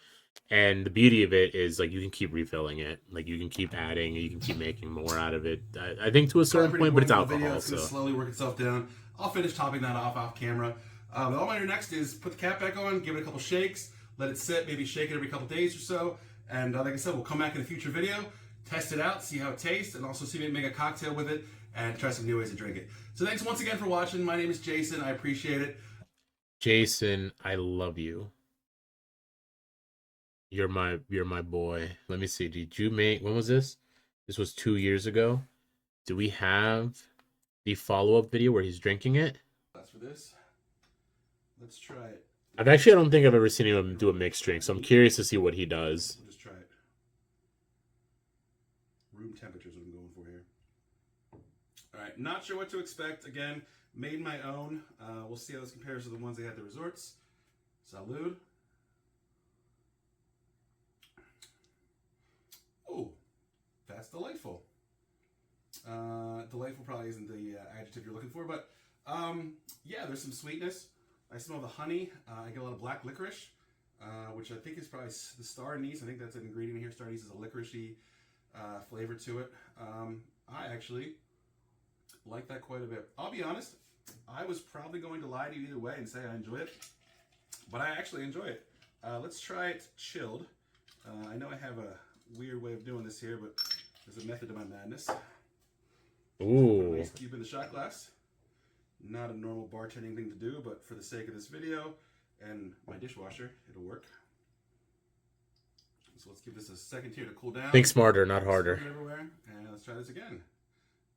Speaker 1: And the beauty of it is, like, you can keep refilling it. Like, you can keep adding, you can keep making more out of it. I think to a certain point, but it's alcohol.
Speaker 5: It's going to slowly work itself down. I'll finish topping that off camera. All I'm going to do next is put the cap back on, give it a couple shakes, let it sit, maybe shake it every couple days or so. And like I said, we'll come back in a future video, test it out, see how it tastes, and also see me make a cocktail with it and try some new ways to drink it. So thanks once again for watching. My name is Jason. I appreciate it.
Speaker 1: Jason, I love you. You're my boy. Let me see. Did you make, when was this? This was 2 years ago. Do we have the follow-up video where he's drinking it?
Speaker 5: That's for this. Let's try it.
Speaker 1: I don't think I've ever seen him do a mixed drink, so I'm curious to see what he does.
Speaker 5: We'll just try it. Room temperature is what I'm going for here. All right, not sure what to expect. Again, made my own. We'll see how this compares to the ones they had at the resorts. Salud. Oh, that's delightful. Delightful probably isn't the adjective you're looking for, but yeah, there's some sweetness. I smell the honey. I get a lot of black licorice, which I think is probably the star anise. I think that's an ingredient here. Star anise is a licoricey flavor to it. I actually like that quite a bit. I'll be honest, I was probably going to lie to you either way and say I enjoy it, but I actually enjoy it. Let's try it chilled. I know I have a weird way of doing this here, but there's a method to my madness.
Speaker 1: Ooh.
Speaker 5: Ice cube in the shot glass. Not a normal bartending thing to do, but for the sake of this video and my dishwasher, it'll work. So let's give this a second here to cool down.
Speaker 1: Think smarter, not harder.
Speaker 5: Everywhere. And let's try this again.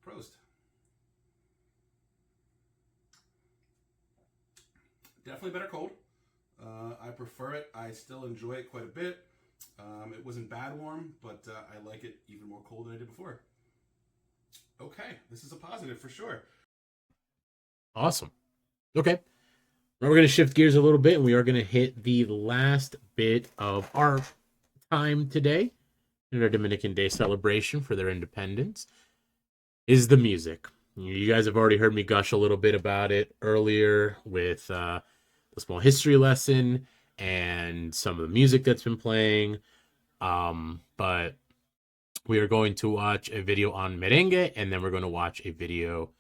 Speaker 5: Prost. Definitely better cold. I prefer it. I still enjoy it quite a bit. It wasn't bad warm, but I like it even more cold than I did before. Okay, this is a positive for sure.
Speaker 1: Awesome. Okay. Now we're going to shift gears a little bit, and we are going to hit the last bit of our time today in our Dominican Day celebration for their independence is the music. You guys have already heard me gush a little bit about it earlier with the small history lesson and some of the music that's been playing. But we are going to watch a video on merengue, and then we're going to watch a video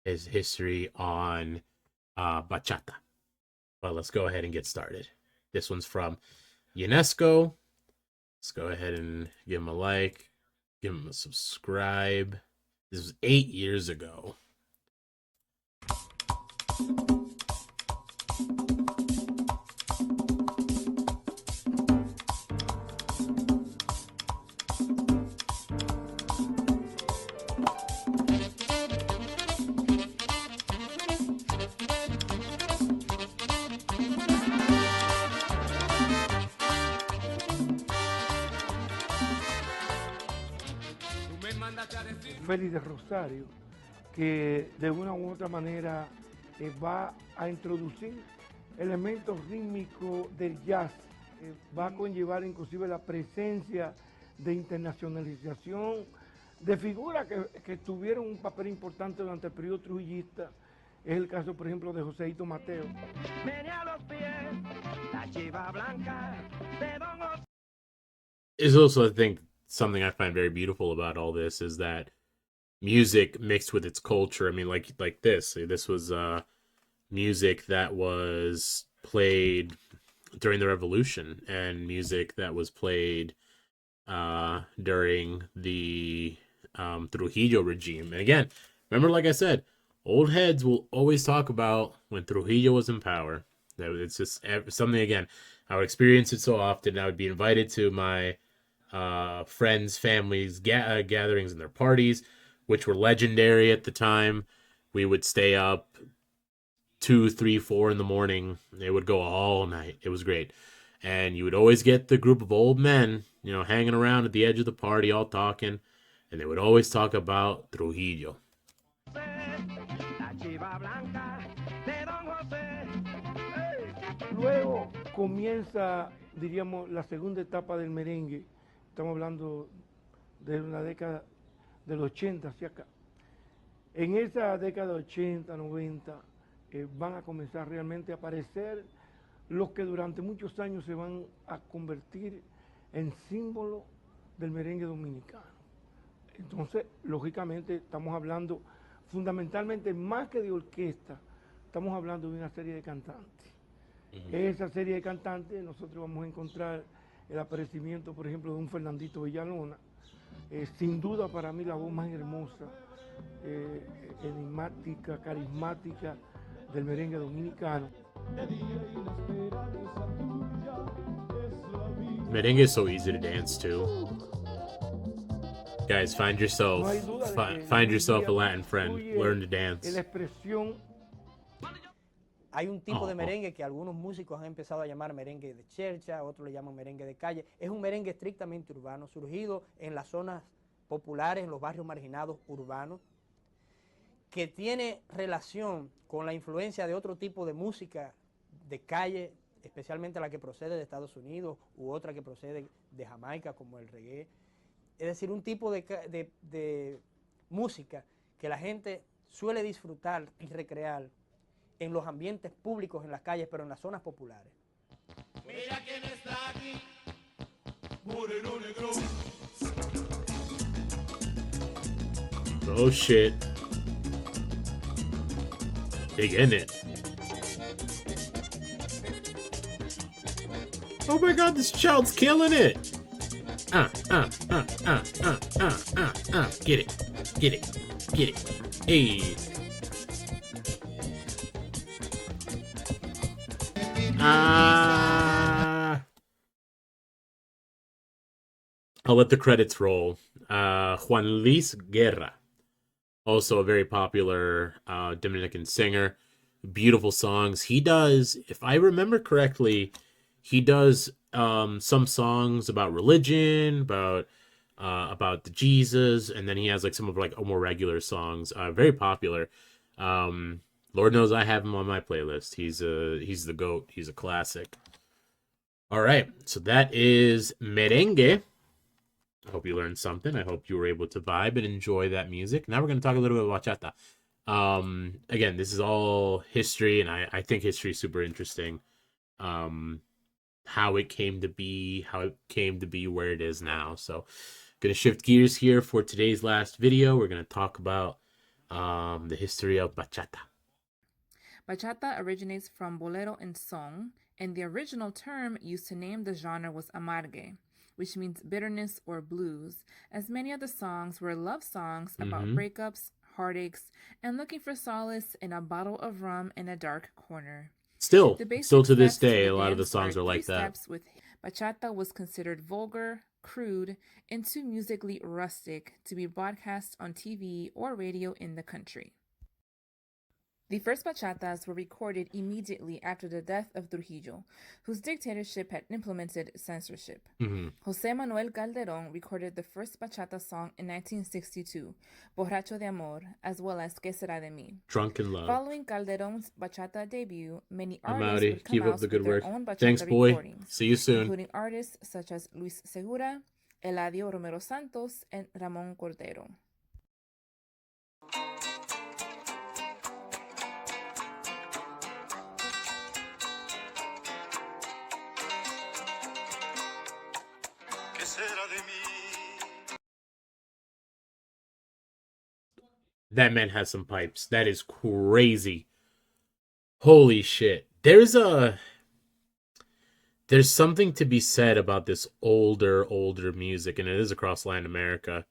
Speaker 1: as history on bachata. But let's go ahead and get started. This one's from UNESCO. Let's go ahead and give him a like, give him a subscribe. This was 8 years ago.
Speaker 6: Félix de Rosario, que de una u otra manera va a introducir elementos rítmicos del jazz, va a conllevar inclusive la presencia de internacionalización de figuras que tuvieron un papel importante durante el periodo trujillista. Es el caso, por ejemplo, de Joséito Mateo.
Speaker 1: Is also, I think, something I find very beautiful about all this is that music mixed with its culture. I mean, like this. This was music that was played during the Revolution and music that was played during the Trujillo regime. And again, remember, like I said, old heads will always talk about when Trujillo was in power. It's just something, again, I would experience it so often. I would be invited to my friends, families, gatherings and their parties, which were legendary at the time. We would stay up 2, 3, 4 in the morning. It would go all night. It was great. And you would always get the group of old men, you know, hanging around at the edge of the party, all talking. And they would always talk about Trujillo.
Speaker 6: Luego comienza, diríamos, la segunda etapa del merengue. Estamos hablando de una década del 80 hacia acá. En esa década de 80, 90, van a comenzar realmente a aparecer los que durante muchos años se van a convertir en símbolo del merengue dominicano. Entonces, lógicamente, estamos hablando fundamentalmente más que de orquesta, estamos hablando de una serie de cantantes. Esa serie de cantantes nosotros vamos a encontrar el aparecimiento, por ejemplo, de un Fernandito Villalona, Sin duda para mí la voz más hermosa, enigmática, carismática del merengue dominicano.
Speaker 1: Merengue is so easy to dance to. Guys, find yourself a Latin friend. Learn to dance.
Speaker 7: Hay un tipo de merengue que algunos músicos han empezado a llamar merengue de chercha, otros le llaman merengue de calle. Es un merengue estrictamente urbano, surgido en las zonas populares, en los barrios marginados urbanos, que tiene relación con la influencia de otro tipo de música de calle, especialmente la que procede de Estados Unidos u otra que procede de Jamaica, como el reggae. Es decir, un tipo de música que la gente suele disfrutar y recrear en los ambientes públicos, en las calles, pero en las zonas populares. Mira quién está aquí, moreno negro.
Speaker 1: Oh shit. Big in it. Oh my god, this child's killing it. Get it. Hey. I'll let the credits roll. Juan Luis Guerra, also a very popular Dominican singer. Beautiful songs. He does, if I remember correctly, he does some songs about religion, about the Jesus, and then he has like some of like more regular songs. Very popular. Lord knows I have him on my playlist. He's the GOAT. He's a classic. All right, so that is merengue. I hope you learned something. I hope you were able to vibe and enjoy that music. Now we're going to talk a little bit about bachata. Again, this is all history, and I think history is super interesting. How it came to be where it is now. So, going to shift gears here for today's last video. We're going to talk about the history of bachata.
Speaker 8: Bachata originates from bolero and son, and the original term used to name the genre was amargue, which means bitterness or blues, as many of the songs were love songs about breakups, heartaches, and looking for solace in a bottle of rum in a dark corner.
Speaker 1: Still to this day, a lot of the songs are like that.
Speaker 8: Bachata was considered vulgar, crude, and too musically rustic to be broadcast on TV or radio in the country. The first bachatas were recorded immediately after the death of Trujillo, whose dictatorship had implemented censorship. José Manuel Calderón recorded the first bachata song in 1962, Borracho de Amor, as well as Que Será de Mí.
Speaker 1: Drunk in Love.
Speaker 8: Following Calderón's bachata debut, many
Speaker 1: I'm
Speaker 8: artists
Speaker 1: outie.
Speaker 8: would come
Speaker 1: Keep
Speaker 8: out
Speaker 1: up the
Speaker 8: with
Speaker 1: good
Speaker 8: their
Speaker 1: work.
Speaker 8: own bachata
Speaker 1: Thanks, boy.
Speaker 8: recordings,
Speaker 1: See you soon.
Speaker 8: including artists such as Luis Segura, Eladio Romero Santos, and Ramón Cordero.
Speaker 1: That man has some pipes. That is crazy. Holy shit. There's something to be said about this older music, and it is across Latin America.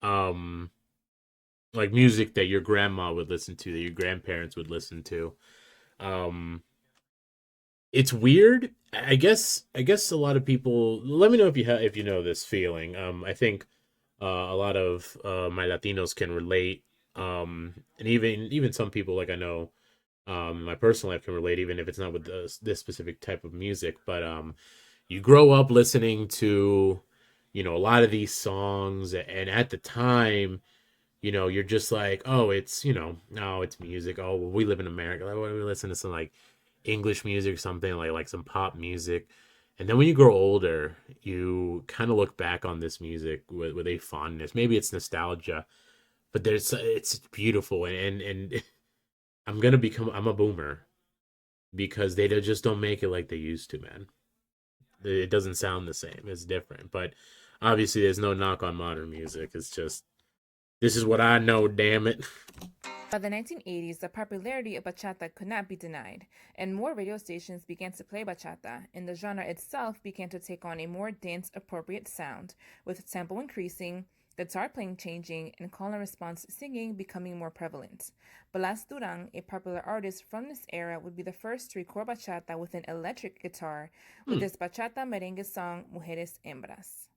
Speaker 1: Like music that your grandma would listen to, that your grandparents would listen to. It's weird. I guess a lot of people, let me know if you know this feeling. I think a lot of my Latinos can relate. And even some people, like I know in my personal life, can relate, even if it's not with this specific type of music. But you grow up listening to, a lot of these songs, and at the time, you're just like, oh, it's, no, it's music. Oh, well, we live in America. Like, what do we listen to some like English music or something, like some pop music? And then when you grow older, you kind of look back on this music with a fondness. Maybe it's nostalgia, but it's beautiful. And I'm a boomer because they just don't make it like they used to, man. It doesn't sound the same. It's different. But obviously there's no knock on modern music. It's just, this is what I know, damn it.
Speaker 8: By the 1980s, the popularity of bachata could not be denied, and more radio stations began to play bachata, and the genre itself began to take on a more dance-appropriate sound, with tempo increasing, guitar playing changing, and call and response singing becoming more prevalent. Blas Durán, a popular artist from this era, would be the first to record bachata with an electric guitar with his bachata merengue song Mujeres Hembras.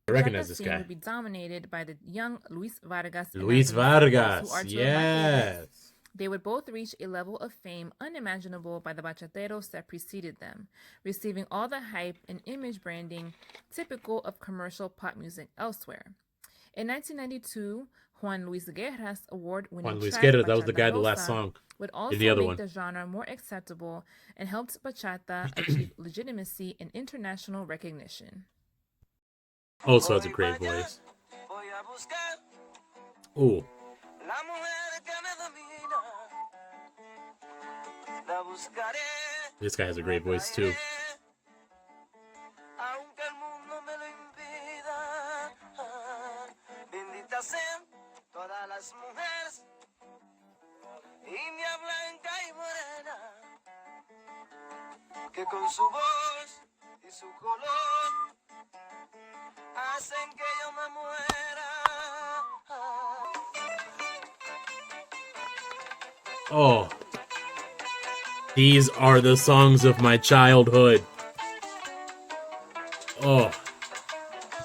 Speaker 1: I recognize this
Speaker 8: Scene
Speaker 1: guy.
Speaker 8: would be dominated by the young Luis Vargas and
Speaker 1: Luis
Speaker 8: Anthony Santos, who
Speaker 1: Vargas,
Speaker 8: are two of my favorites.
Speaker 1: yes.
Speaker 8: They would both reach a level of fame unimaginable by the bachateros that preceded them, receiving all the hype and image branding typical of commercial pop music elsewhere. In 1992, Juan Luis Guerra's award-winning
Speaker 1: Juan Luis
Speaker 8: track,
Speaker 1: Guerra, that was the
Speaker 8: Bachata
Speaker 1: guy, the last
Speaker 8: Rosa,
Speaker 1: song
Speaker 8: would also
Speaker 1: in the other
Speaker 8: make
Speaker 1: one.
Speaker 8: the genre more acceptable and helped bachata achieve legitimacy and international recognition.
Speaker 1: Also has a great voice. Oh. This guy has a great voice too.
Speaker 9: Que con su voz y su color hacen que yo me muera.
Speaker 1: Oh. These are the songs of my childhood. Oh.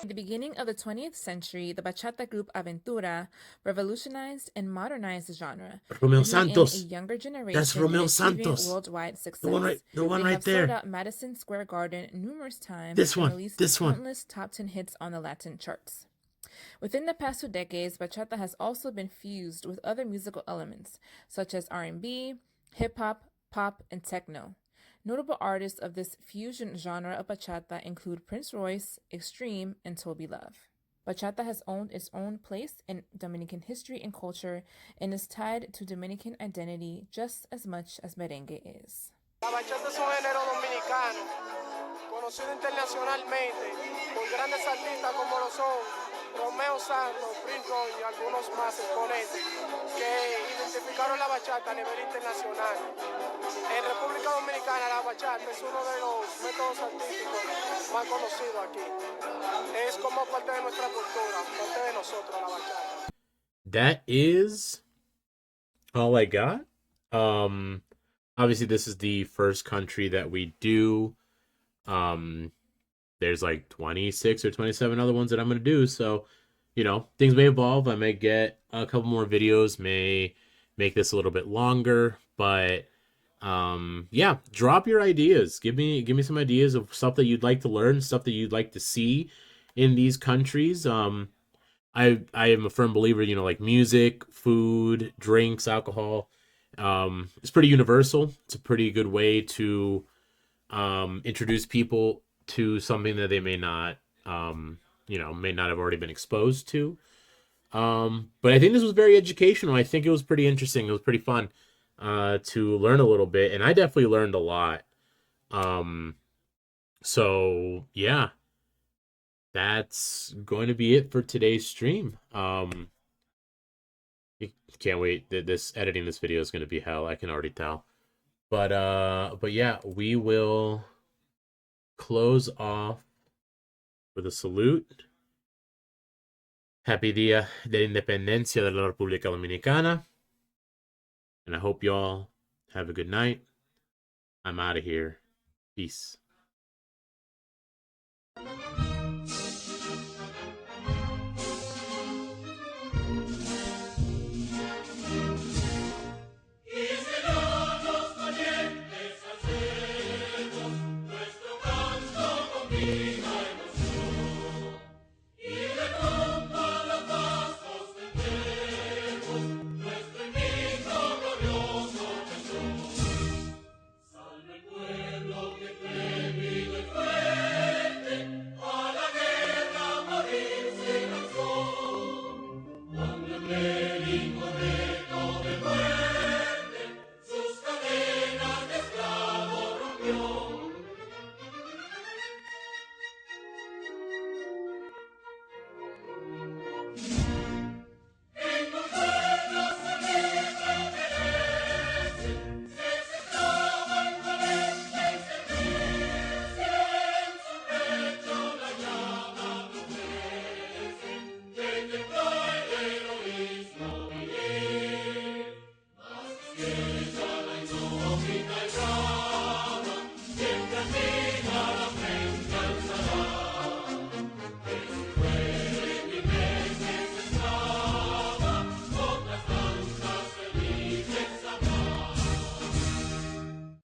Speaker 8: In the beginning of the 20th century, the bachata group Aventura revolutionized and modernized the genre,
Speaker 1: Romeo
Speaker 8: bringing
Speaker 1: Santos.
Speaker 8: in a younger generation
Speaker 1: That's Romeo
Speaker 8: and achieving
Speaker 1: Santos.
Speaker 8: worldwide success.
Speaker 1: The one right
Speaker 8: They
Speaker 1: right
Speaker 8: have
Speaker 1: there.
Speaker 8: sold out Madison Square Garden numerous times
Speaker 1: This
Speaker 8: and
Speaker 1: one,
Speaker 8: released
Speaker 1: this one.
Speaker 8: countless top 10 hits on the Latin charts. Within the past 2 decades, bachata has also been fused with other musical elements, such as R&B, hip-hop, pop, and techno. Notable artists of this fusion genre of bachata include Prince Royce, Extreme, and Toby Love. Bachata has owned its own place in Dominican history and culture and is tied to Dominican identity just as much as merengue is.
Speaker 9: La bachata es un género dominicano, conocido internacionalmente por grandes artistas como lo son Romeo Santos, Prince Royce y algunos más exponentes que identificaron la bachata a nivel internacional. En República Dominicana la bachata es uno de los métodos artísticos más conocidos aquí. Es como parte de nuestra cultura, parte de nosotros la bachata.
Speaker 1: That is all I got. Obviously this is the first country that we do. There's like 26 or 27 other ones that I'm going to do. So, you know, things may evolve. I may get a couple more videos, may make this a little bit longer, but yeah, drop your ideas. Give me some ideas of stuff that you'd like to learn, stuff that you'd like to see in these countries. I am a firm believer, you know, like music, food, drinks, alcohol, it's pretty universal. It's a pretty good way to introduce people to something that they may not may not have already been exposed to. But I think this was very educational. I think it was pretty interesting. It was pretty fun to learn a little bit, and I definitely learned a lot. So yeah, that's going to be it for today's stream. Can't wait. This editing this video is going to be hell. I can already tell. But yeah, we will close off with a salute. Happy Dia de la Independencia de la República Dominicana. And I hope y'all have a good night. I'm out of here. Peace.
Speaker 10: Nuestro canto combina